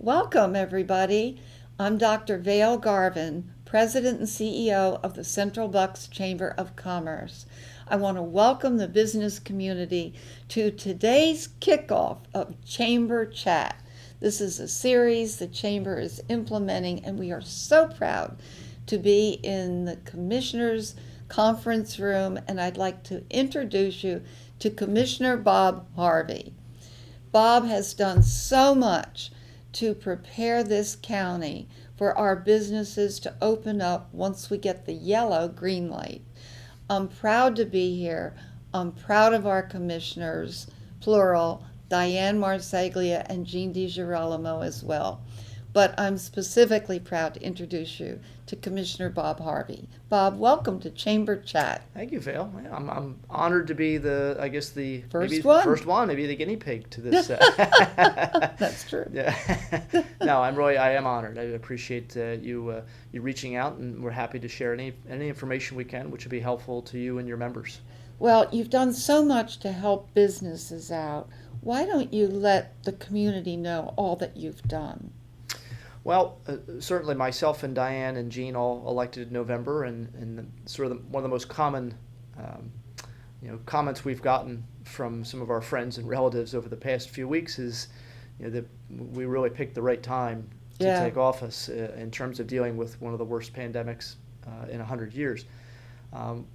Welcome, everybody. I'm Dr. Vail Garvin, President and CEO of the Central Bucks Chamber of Commerce. I want to welcome the business community to today's kickoff of Chamber Chat. This is a series the Chamber is implementing, and we are so proud to be in the Commissioners' Conference Room, and I'd like to introduce you to Commissioner Bob Harvie. Bob has done so much to prepare this county for our businesses to open up once we get the yellow green light. I'm proud to be here. I'm proud of our commissioners, plural, Diane Marsaglia and Jean DiGirolamo as well. But I'm specifically proud to introduce you to Commissioner Bob Harvie. Bob, welcome to Chamber Chat. Thank you, Vail. Yeah, I'm honored to be the First one, maybe the guinea pig to this. That's true. Yeah. No, I am honored. I appreciate you reaching out, and we're happy to share any information we can, which would be helpful to you and your members. Well, you've done so much to help businesses out. Why don't you let the community know all that you've done? Well, certainly myself and Diane and Jean all elected in November, and sort of one of the most common comments we've gotten from some of our friends and relatives over the past few weeks is that we really picked the right time to take office in terms of dealing with one of the worst pandemics in 100 years.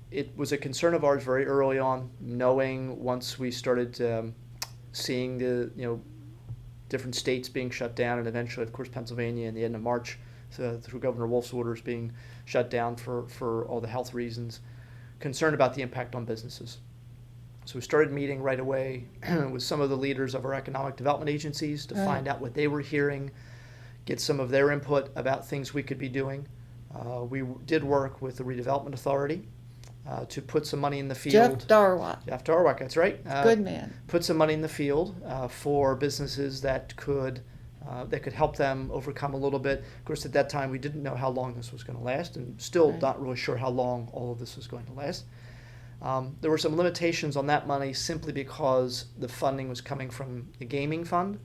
It was a concern of ours very early on, knowing once we started seeing the different states being shut down, and eventually, of course, Pennsylvania in the end of March, through Governor Wolf's orders being shut down for all the health reasons, concerned about the impact on businesses. So we started meeting right away with some of the leaders of our economic development agencies to find out what they were hearing, get some of their input about things we could be doing. We did work with the Redevelopment Authority to put some money in the field. Jeff Darwat, that's right. Good man. Put some money in the field for businesses that could help them overcome a little bit. Of course, at that time, we didn't know how long this was going to last, and still not really sure how long all of this was going to last. There were some limitations on that money simply because the funding was coming from the gaming fund,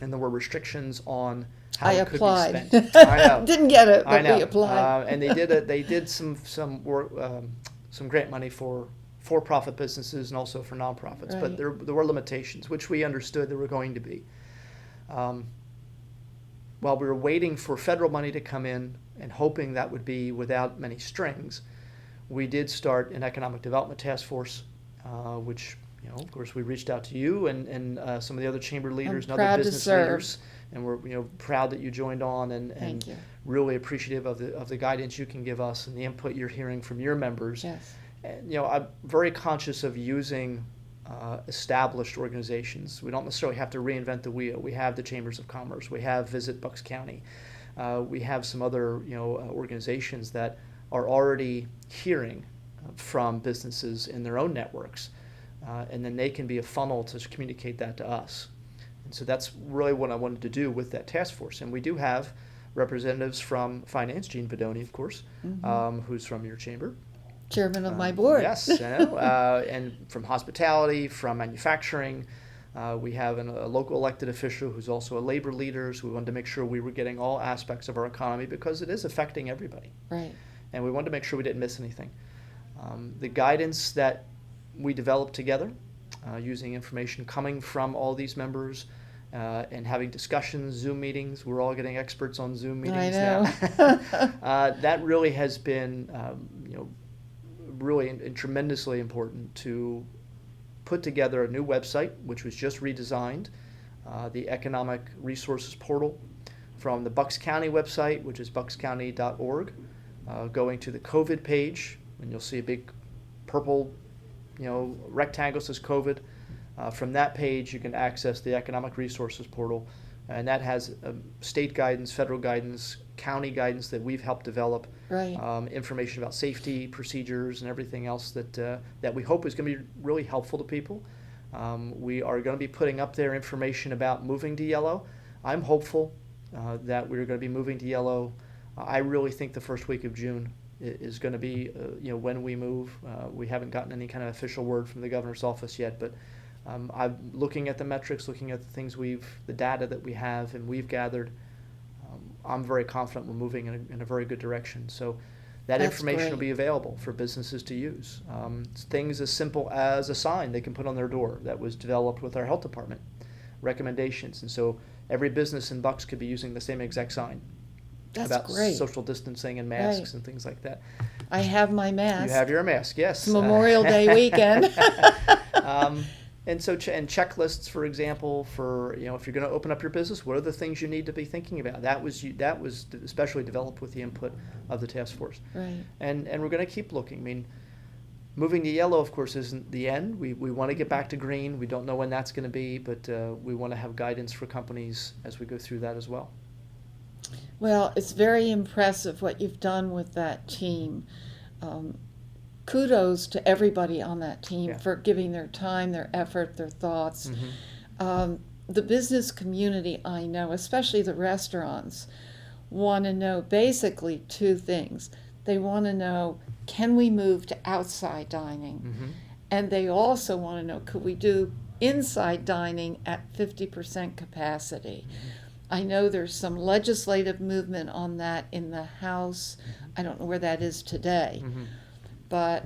and there were restrictions on how it could be spent. I know. Didn't get it, I but know. we applied. And they did some work, some grant money for-profit businesses and also for nonprofits. But there were limitations, which we understood there were going to be. While we were waiting for federal money to come in and hoping that would be without many strings, we did start an economic development task force, which, of course, we reached out to you and some of the other chamber leaders and other business leaders. And we're proud that you joined on and really appreciative of the guidance you can give us and the input you're hearing from your members. Yes. And, I'm very conscious of using established organizations. We don't necessarily have to reinvent the wheel. We have the Chambers of Commerce. We have Visit Bucks County. We have some other organizations that are already hearing from businesses in their own networks, and then they can be a funnel to communicate that to us. And so that's really what I wanted to do with that task force. And we do have representatives from finance, Jean Bedoni, of course, who's from your chamber. Chairman of my board. Yes, I know. And from hospitality, from manufacturing. We have a local elected official who's also a labor leader. So we wanted to make sure we were getting all aspects of our economy because it is affecting everybody. Right. And we wanted to make sure we didn't miss anything. The guidance that we developed together, using information coming from all these members, and having discussions, Zoom meetings. We're all getting experts on Zoom meetings now. That really has been, really and tremendously important to put together a new website, which was just redesigned, the Economic Resources Portal, from the Bucks County website, which is buckscounty.org, going to the COVID page, and you'll see a big purple rectangle says COVID. From that page, you can access the Economic Resources Portal, and that has state guidance, federal guidance, county guidance that we've helped develop, information about safety procedures and everything else that we hope is going to be really helpful to people. We are going to be putting up there information about moving to yellow. I'm hopeful that we're going to be moving to yellow. I really think the first week of June is going to be when we move. We haven't gotten any kind of official word from the governor's office yet, but I'm looking at the metrics, looking at the data that we have and we've gathered. I'm very confident we're moving in a very good direction. So that That's information will great. be available for businesses to use. Things as simple as a sign they can put on their door that was developed with our health department, recommendations. And so every business in Bucks could be using the same exact sign That's about great. social distancing and Right. masks and things like that. I have my You mask. have your mask, yes. It's Memorial Day weekend. And so, and checklists, for example, for if you're going to open up your business, what are the things you need to be thinking about? That was especially developed with the input of the task force. Right. And we're going to keep looking. I mean, moving to yellow, of course, isn't the end. We want to get back to green. We don't know when that's going to be, but we want to have guidance for companies as we go through that as well. Well, it's very impressive what you've done with that team. Kudos to everybody on that team Yeah. for giving their time, their effort, their thoughts. Mm-hmm. The business community, I know, especially the restaurants, want to know basically two things. They want to know, can we move to outside dining? Mm-hmm. And they also want to know, could we do inside dining at 50% capacity? I know there's some legislative movement on that in the House. I don't know where that is today. Mm-hmm. But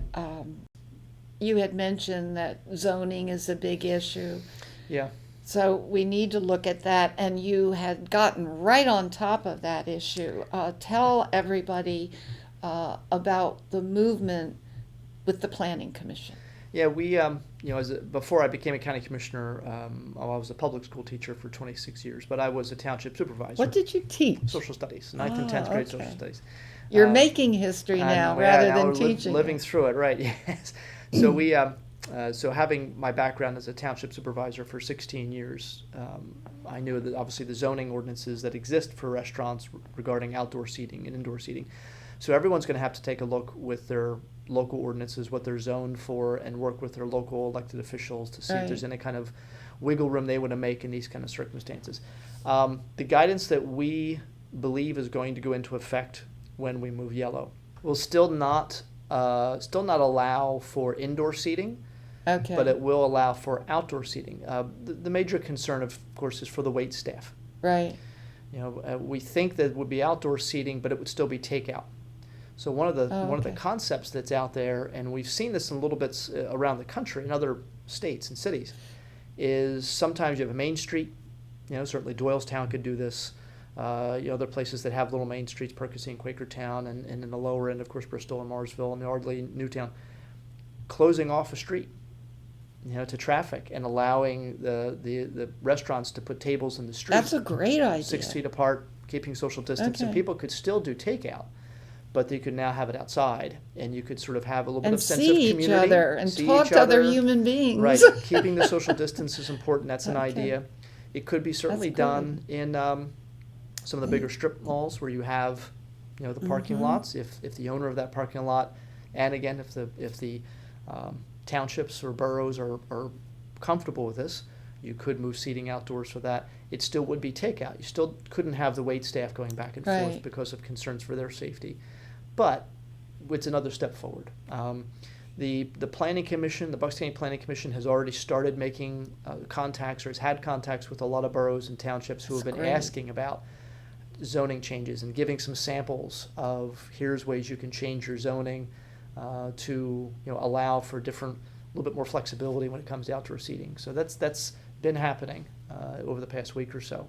you had mentioned that zoning is a big issue. Yeah. So we need to look at that, and you had gotten right on top of that issue. Tell everybody about the movement with the Planning Commission. Yeah, we, before I became a county commissioner, I was a public school teacher for 26 years, but I was a township supervisor. What did you teach? Social studies, 9th and 10th grade okay. social studies. You're making history now rather now than we're teaching. living through it, right? Yes. So so having my background as a township supervisor for 16 years, I knew that obviously the zoning ordinances that exist for restaurants regarding outdoor seating and indoor seating. So everyone's going to have to take a look with their local ordinances, what they're zoned for, and work with their local elected officials to see if there's any kind of wiggle room they want to make in these kind of circumstances. The guidance that we believe is going to go into effect when we move yellow will still not allow for indoor seating, Okay. but it will allow for outdoor seating. The major concern, of course, is for the wait staff. Right. We think that it would be outdoor seating, but it would still be takeout. So one of the concepts that's out there, and we've seen this in little bits around the country in other states and cities, is sometimes you have a main street. Certainly Doylestown could do this. Other places that have little main streets, Percy and Quakertown, and in the lower end, of course, Bristol and Marsville and Yardley, Newtown, closing off a street, to traffic and allowing the restaurants to put tables in the street. That's a great idea. 6 feet apart, keeping social distance, and people could still do takeout, but they could now have it outside, and you could sort of have a little bit of sense of community. And see each other and see talk each to other other. human beings. Right, keeping the social distance is important. That's an idea. It could be certainly That's done in some of the bigger strip malls where you have, the parking lots. If the owner of that parking lot, and again, if the townships or boroughs are comfortable with this, you could move seating outdoors for that. It still would be takeout. You still couldn't have the wait staff going back and forth because of concerns for their safety, but it's another step forward. The Planning Commission, the Bucks County Planning Commission, has already started making contacts, or has had contacts with a lot of boroughs and townships who have been asking about zoning changes and giving some samples of here's ways you can change your zoning to allow for a little bit more flexibility when it comes to outdoor seating. So that's been happening over the past week or so.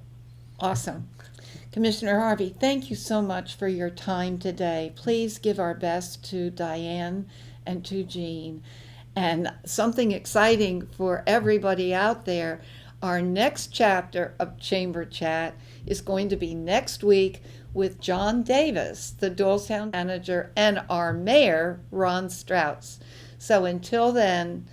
Awesome. Commissioner Harvie, thank you so much for your time today. Please give our best to Diane and to Jean. And something exciting for everybody out there, our next chapter of Chamber Chat is going to be next week with John Davis, the Doylestown manager, and our mayor, Ron Strauss. So until then,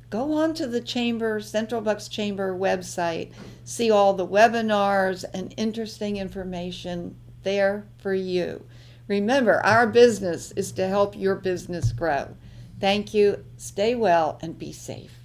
go on to the Chamber, Central Bucks Chamber website, see all the webinars and interesting information there for you. Remember, our business is to help your business grow. Thank you, stay well, and be safe.